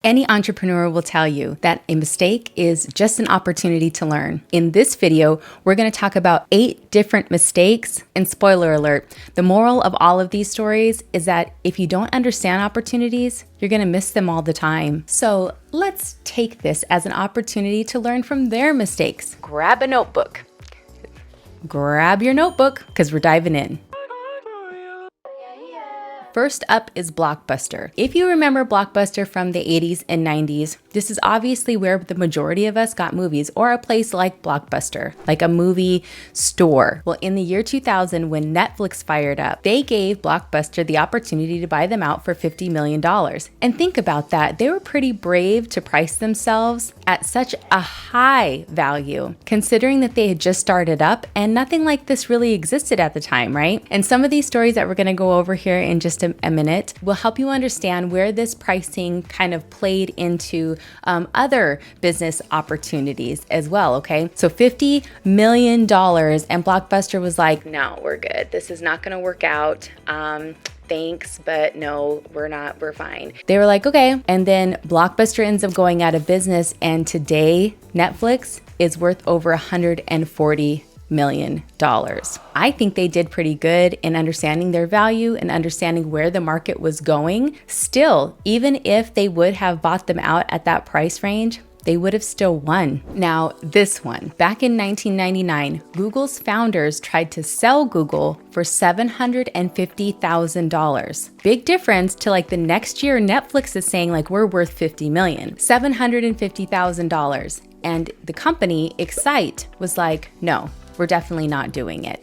Any entrepreneur will tell you that a mistake is just an opportunity to learn. In this video, we're going to talk about 8 different mistakes. And spoiler alert, the moral of all of these stories is that if you don't understand opportunities, you're going to miss them all the time. So let's take this as an opportunity to learn from their mistakes. Grab a notebook. Grab your notebook because we're diving in. First up is Blockbuster. If you remember Blockbuster from the 80s and 90s, this is obviously where the majority of us got movies, or a place like Blockbuster, like a movie store. Well, in the year 2000, when Netflix fired up, they gave Blockbuster the opportunity to buy them out for $50 million. And think about that. They were pretty brave to price themselves at such a high value, considering that they had just started up and nothing like this really existed at the time, right? And some of these stories that we're going to go over here in just a minute will help you understand where this pricing kind of played into other business opportunities as well, okay? So $50 million, and Blockbuster was like, no, we're good. This is not going to work out. Thanks, but no, we're fine. They were like, okay. And then Blockbuster ends up going out of business, and today Netflix is worth over $140 million. I think they did pretty good in understanding their value and understanding where the market was going. Still, even if they would have bought them out at that price range, they would have still won. Now, this one. Back in 1999, Google's founders tried to sell Google for $750,000. Big difference to like the next year Netflix is saying like we're worth $50 million. $750,000. And the company, Excite, was like, no, we're definitely not doing it.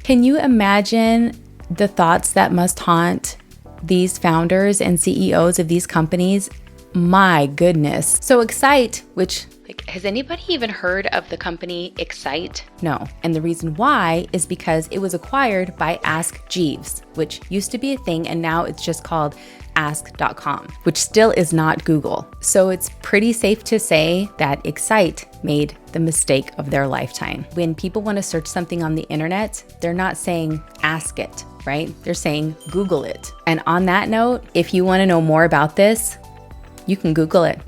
Can you imagine the thoughts that must haunt these founders and CEOs of these companies? My goodness. So Excite, which has anybody even heard of the company Excite? No. And the reason why is because it was acquired by Ask Jeeves, which used to be a thing, and now it's just called ask.com, which still is not Google. So it's pretty safe to say that Excite made the mistake of their lifetime. When people want to search something on the internet, they're not saying ask it, right? They're saying Google it. And on that note, if you want to know more about this, you can Google it.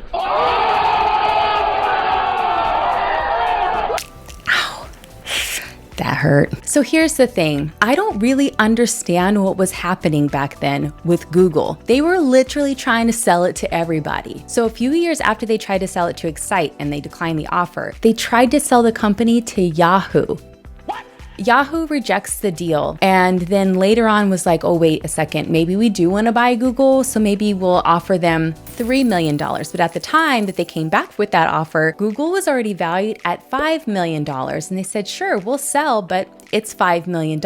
That hurt. So here's the thing. I don't really understand what was happening back then with Google. They were literally trying to sell it to everybody. So a few years after they tried to sell it to Excite and they declined the offer, they tried to sell the company to Yahoo. Yahoo rejects the deal, and then later on was like, oh, wait a second, maybe we do want to buy Google, so maybe we'll offer them $3 million. But at the time that they came back with that offer, Google was already valued at $5 million. And they said, sure, we'll sell, but it's $5 million.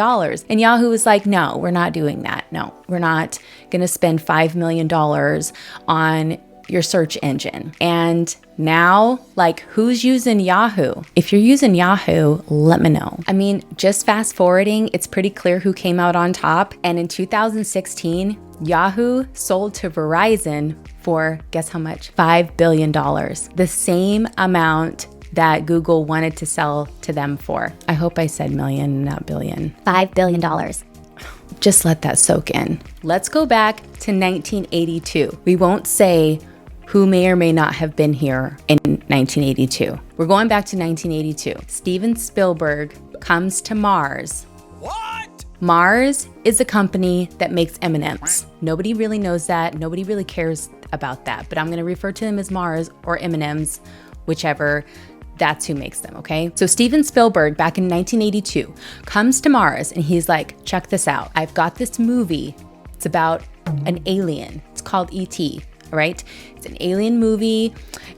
And Yahoo was like, no, we're not doing that. No, we're not going to spend $5 million on your search engine. And now, like, who's using Yahoo? If you're using Yahoo, let me know. I mean, just fast forwarding, it's pretty clear who came out on top. And in 2016, Yahoo sold to Verizon for, guess how much? $5 billion. The same amount that Google wanted to sell to them for. I hope I said million, not billion. $5 billion. Just let that soak in. Let's go back to 1982. We won't say who may or may not have been here in 1982. We're going back to 1982. Steven Spielberg comes to Mars. What? Mars is a company that makes M&Ms. Nobody really knows that. Nobody really cares about that. But I'm going to refer to them as Mars or M&Ms, whichever. That's who makes them, okay? So Steven Spielberg, back in 1982, comes to Mars and he's like, check this out. I've got this movie. It's about an alien. It's called E.T., all right? It's an alien movie.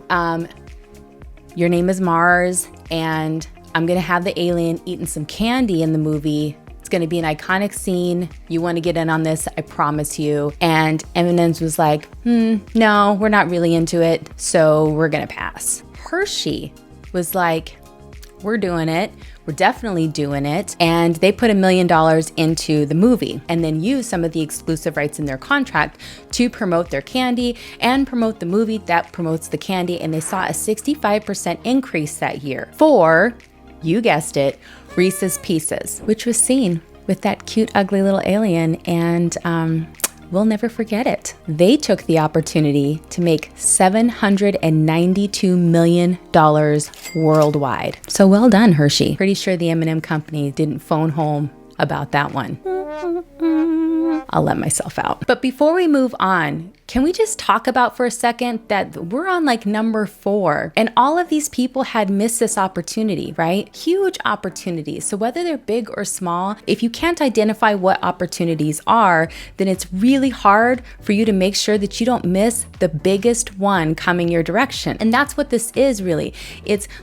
Your name is Mars, and I'm gonna have the alien eating some candy in the movie. It's gonna be an iconic scene. You wanna get in on this, I promise you. And M&M's was like, no, we're not really into it, so we're gonna pass. Hershey was like, we're doing it. We're definitely doing it. And they put $1 million into the movie and then used some of the exclusive rights in their contract to promote their candy and promote the movie that promotes the candy. And they saw a 65% increase that year for, you guessed it, Reese's Pieces, which was seen with that cute, ugly little alien and we'll never forget it. They took the opportunity to make $792 million worldwide. So well done, Hershey. Pretty sure the M&M company didn't phone home about that one. I'll let myself out. But before we move on, can we just talk about for a second that we're on like number 4 and all of these people had missed this opportunity, right? Huge opportunities. So whether they're big or small, if you can't identify what opportunities are, then it's really hard for you to make sure that you don't miss the biggest one coming your direction. And that's what this is really.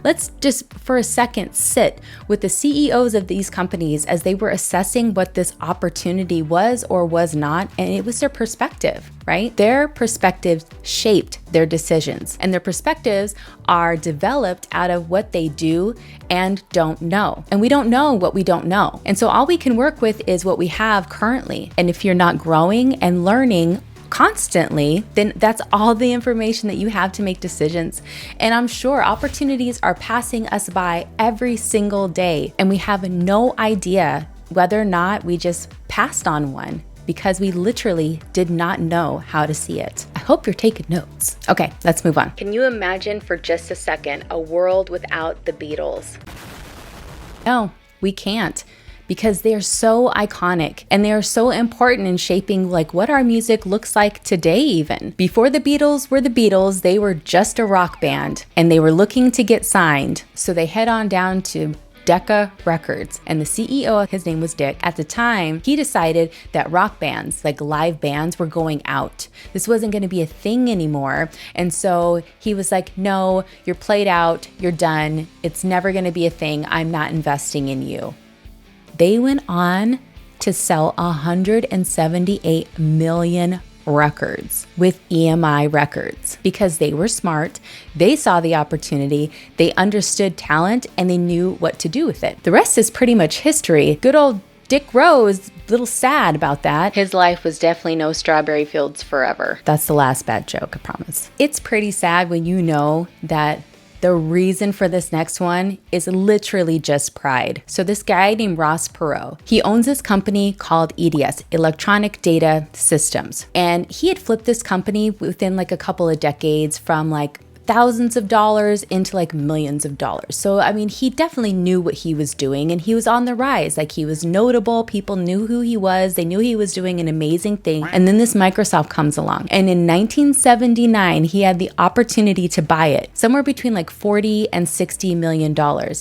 Let's just for a second sit with the CEOs of these companies as they were assessing what this opportunity was or was not, and it was their perspective, right? Their perspectives shaped their decisions, and their perspectives are developed out of what they do and don't know. And we don't know what we don't know. And so all we can work with is what we have currently. And if you're not growing and learning constantly, then that's all the information that you have to make decisions. And I'm sure opportunities are passing us by every single day, and we have no idea whether or not we just passed on one because we literally did not know how to see it. I hope you're taking notes. Okay, let's move on. Can you imagine for just a second a world without the Beatles? No, we can't, because they're so iconic and they're so important in shaping like what our music looks like today even. Before the Beatles were the Beatles, they were just a rock band and they were looking to get signed. So they head on down to Decca Records, and the CEO, his name was Dick, at the time, he decided that rock bands, like live bands, were going out. This wasn't going to be a thing anymore. And so he was like, no, you're played out, you're done. It's never going to be a thing. I'm not investing in you. They went on to sell 178 million records with EMI Records because they were smart, they saw the opportunity, they understood talent, and they knew what to do with it. The rest is pretty much history. Good old Dick Rose, a little sad about that. His life was definitely no strawberry fields forever. That's the last bad joke, I promise. It's pretty sad when you know that the reason for this next one is literally just pride. So this guy named Ross Perot, he owns this company called EDS, Electronic Data Systems. And he had flipped this company within like a couple of decades from like thousands of dollars into like millions of dollars. So, I mean, he definitely knew what he was doing and he was on the rise. Like he was notable. People knew who he was. They knew he was doing an amazing thing. And then this Microsoft comes along. And in 1979, he had the opportunity to buy it somewhere between like 40 and $60 million.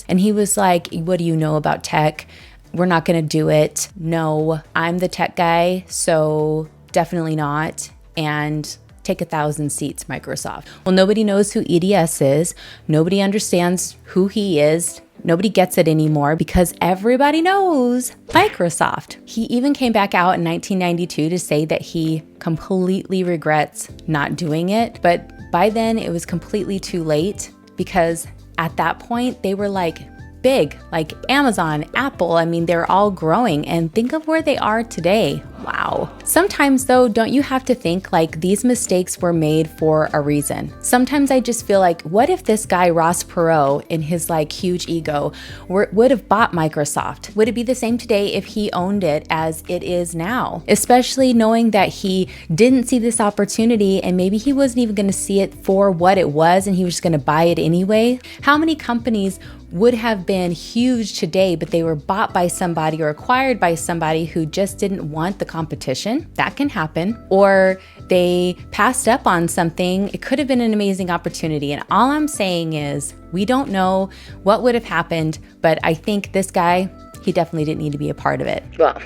And he was like, what do you know about tech? We're not going to do it. No, I'm the tech guy. So definitely not. And take 1,000 seats, Microsoft. Well, nobody knows who EDS is. Nobody understands who he is. Nobody gets it anymore because everybody knows Microsoft. He even came back out in 1992 to say that he completely regrets not doing it. But by then it was completely too late because at that point they were like big, like Amazon, Apple. I mean, they're all growing, and think of where they are today. Wow. Sometimes though, don't you have to think like these mistakes were made for a reason? Sometimes I just feel like, what if this guy, Ross Perot, in his like huge ego, would have bought Microsoft? Would it be the same today if he owned it as it is now? Especially knowing that he didn't see this opportunity and maybe he wasn't even gonna see it for what it was and he was just gonna buy it anyway. How many companies would have been huge today, but they were bought by somebody or acquired by somebody who just didn't want the competition? That can happen. Or they passed up on something. It could have been an amazing opportunity. And all I'm saying is we don't know what would have happened, but I think this guy, he definitely didn't need to be a part of it. Well,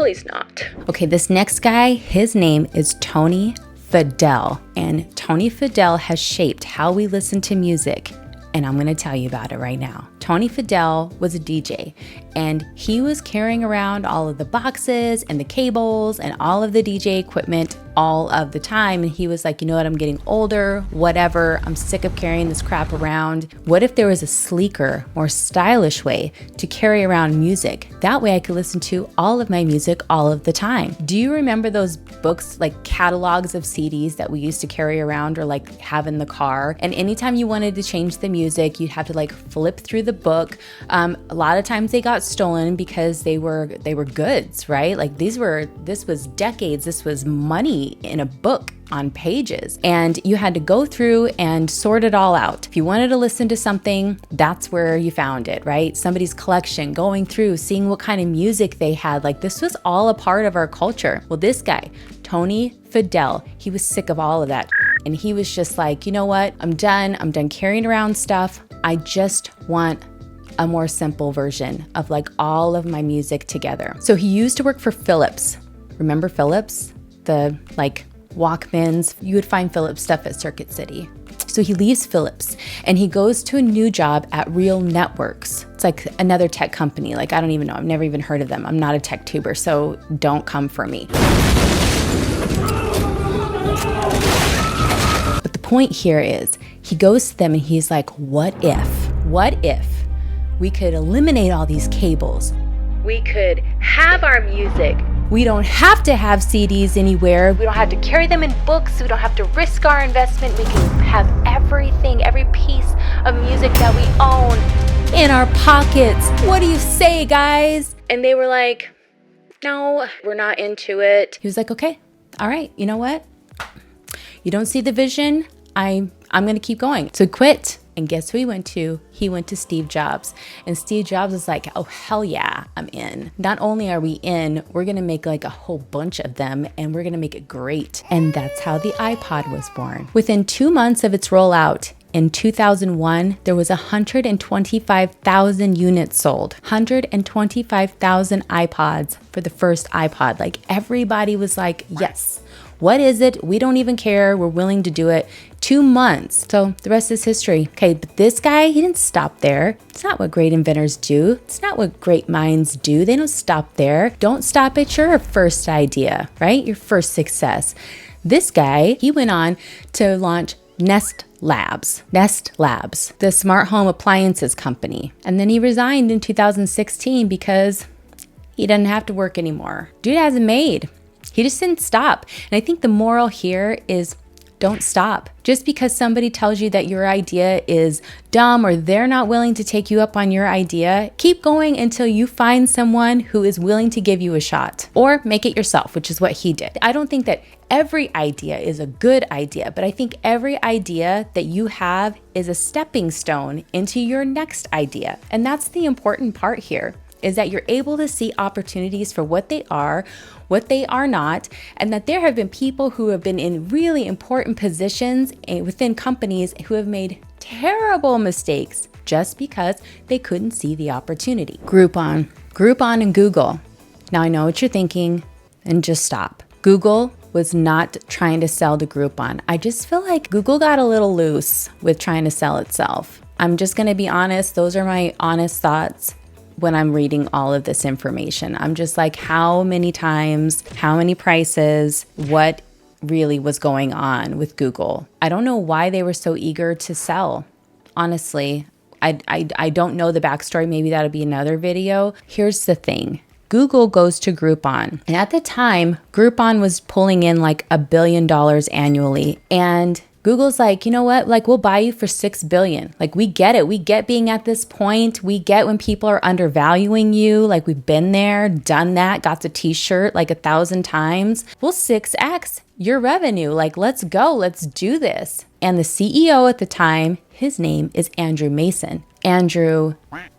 he's not. Okay, this next guy, his name is Tony Fadell. And Tony Fadell has shaped how we listen to music. And I'm gonna tell you about it right now. Tony Fadell was a DJ, and he was carrying around all of the boxes and the cables and all of the DJ equipment all of the time. And he was like, you know what, I'm getting older, whatever, I'm sick of carrying this crap around. What if there was a sleeker, more stylish way to carry around music? That way I could listen to all of my music all of the time. Do you remember those books, like catalogs of CDs that we used to carry around or like have in the car? And anytime you wanted to change the music, you'd have to like flip through the book. A lot of times they got got stolen because they were goods, right? Like this was decades, this was money in a book on pages, and you had to go through and sort it all out. If you wanted to listen to something, that's where you found it, right? Somebody's collection, going through, seeing what kind of music they had. Like this was all a part of our culture. Well, this guy, Tony Fidel, he was sick of all of that. And he was just like, you know what? I'm done carrying around stuff. I just want a more simple version of like all of my music together. So he used to work for Philips. Remember Philips? The like Walkmans. You would find Philips stuff at Circuit City. So he leaves Philips and he goes to a new job at Real Networks. It's like another tech company. Like, I don't even know. I've never even heard of them. I'm not a tech tuber, so don't come for me. But the point here is he goes to them and he's like, what if we could eliminate all these cables? We could have our music. We don't have to have CDs anywhere. We don't have to carry them in books. We don't have to risk our investment. We can have everything, every piece of music that we own in our pockets. What do you say, guys? And they were like, no, we're not into it. He was like, okay, all right, you know what? You don't see the vision? I'm going to keep going. So quit. And guess who he went to? He went to Steve Jobs. And Steve Jobs was like, oh, hell yeah, I'm in. Not only are we in, we're gonna make like a whole bunch of them and we're gonna make it great. And that's how the iPod was born. Within 2 months of its rollout, in 2001, there was 125,000 units sold. 125,000 iPods for the first iPod. Like everybody was like, yes. What is it? We don't even care. We're willing to do it. 2 months. So the rest is history. Okay, but this guy, he didn't stop there. It's not what great inventors do. It's not what great minds do. They don't stop there. Don't stop at your first idea, right? Your first success. This guy, he went on to launch Nest Labs, the smart home appliances company. And then he resigned in 2016 because he doesn't have to work anymore. Dude has it made. He just didn't stop. And I think the moral here is don't stop. Just because somebody tells you that your idea is dumb or they're not willing to take you up on your idea, keep going until you find someone who is willing to give you a shot or make it yourself, which is what he did. I don't think that every idea is a good idea, but I think every idea that you have is a stepping stone into your next idea. And that's the important part here, is that you're able to see opportunities for what they are not, and that there have been people who have been in really important positions within companies who have made terrible mistakes just because they couldn't see the opportunity. Groupon and Google. Now I know what you're thinking, and just stop. Google was not trying to sell to Groupon. I just feel like Google got a little loose with trying to sell itself. I'm just gonna be honest. Those are my honest thoughts. When I'm reading all of this information, I'm just like, how many times, how many prices, what really was going on with Google? I don't know why they were so eager to sell. Honestly, I don't know the backstory. Maybe that'll be another video. Here's the thing. Google goes to Groupon. And at the time, Groupon was pulling in like $1 billion annually. And Google's like, you know what? Like, we'll buy you for $6 billion. Like, we get it. We get being at this point. We get when people are undervaluing you. Like, we've been there, done that, got the t-shirt like 1,000 times. We'll 6x your revenue. Like, let's go. Let's do this. And the CEO at the time, his name is Andrew Mason. Andrew,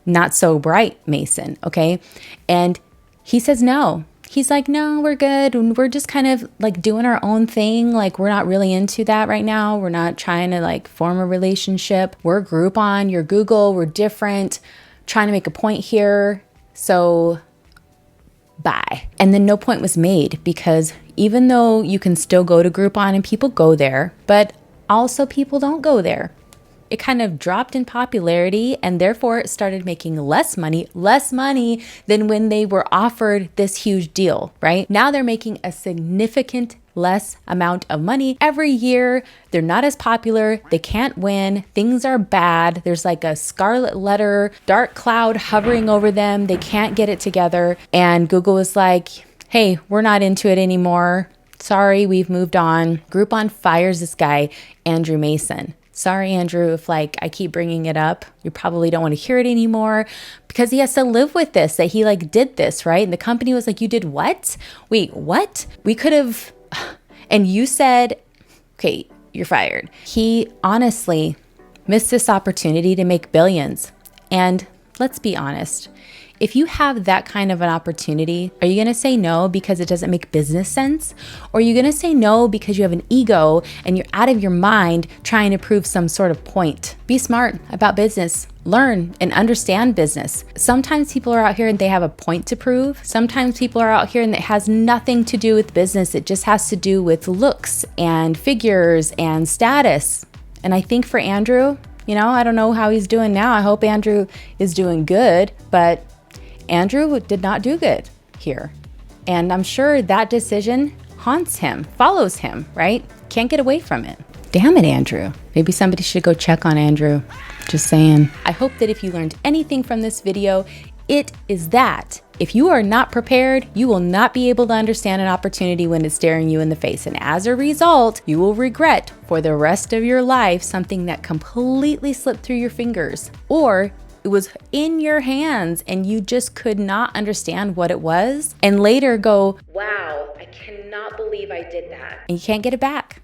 not so bright Mason, okay? And he says no. He's like, no, we're good. We're just kind of like doing our own thing. Like, we're not really into that right now. We're not trying to like form a relationship. We're Groupon, you're Google, we're different. Trying to make a point here. So bye. And then no point was made, because even though you can still go to Groupon and people go there, but also people don't go there. It kind of dropped in popularity, and therefore it started making less money than when they were offered this huge deal, right? Now they're making a significant less amount of money every year. They're not as popular. They can't win. Things are bad. There's like a scarlet letter, dark cloud hovering over them. They can't get it together. And Google was like, hey, we're not into it anymore. Sorry, we've moved on. Groupon fires this guy, Andrew Mason. Sorry, Andrew, if like I keep bringing it up, you probably don't want to hear it anymore, because he has to live with this, that he like did this, right? And the company was like, you did what? Wait, what? We could have, and you said, okay, you're fired. He honestly missed this opportunity to make billions. And let's be honest, if you have that kind of an opportunity, are you going to say no because it doesn't make business sense? Or are you going to say no because you have an ego and you're out of your mind trying to prove some sort of point? Be smart about business. Learn and understand business. Sometimes people are out here and they have a point to prove. Sometimes people are out here and it has nothing to do with business. It just has to do with looks and figures and status. And I think for Andrew, I don't know how he's doing now. I hope Andrew is doing good, but Andrew did not do good here. And I'm sure that decision haunts him, follows him, right? Can't get away from it. Damn it, Andrew. Maybe somebody should go check on Andrew. Just saying. I hope that if you learned anything from this video, it is that if you are not prepared, you will not be able to understand an opportunity when it's staring you in the face. And as a result, you will regret for the rest of your life something that completely slipped through your fingers, or it was in your hands and you just could not understand what it was, and later go, wow, I cannot believe I did that. And you can't get it back.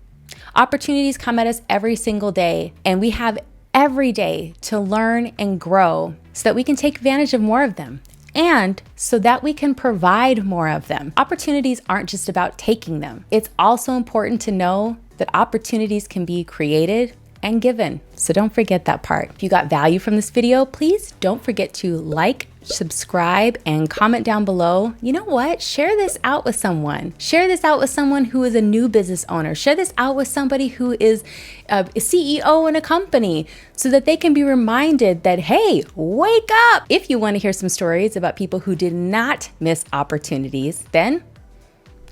Opportunities come at us every single day, and we have every day to learn and grow so that we can take advantage of more of them, and so that we can provide more of them. Opportunities aren't just about taking them. It's also important to know that opportunities can be created and given. So don't forget that part. If you got value from this video, please don't forget to like, subscribe, and comment down below. You know what? Share this out with someone. Share this out with someone who is a new business owner. Share this out with somebody who is a CEO in a company so that they can be reminded that, hey, wake up. If you want to hear some stories about people who did not miss opportunities, then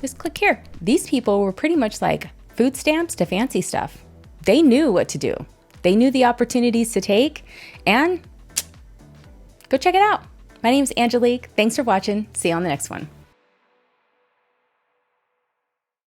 just click here. These people were pretty much like food stamps to fancy stuff. They knew what to do. They knew the opportunities to take, and go check it out. My name is Angelique. Thanks for watching. See you on the next one.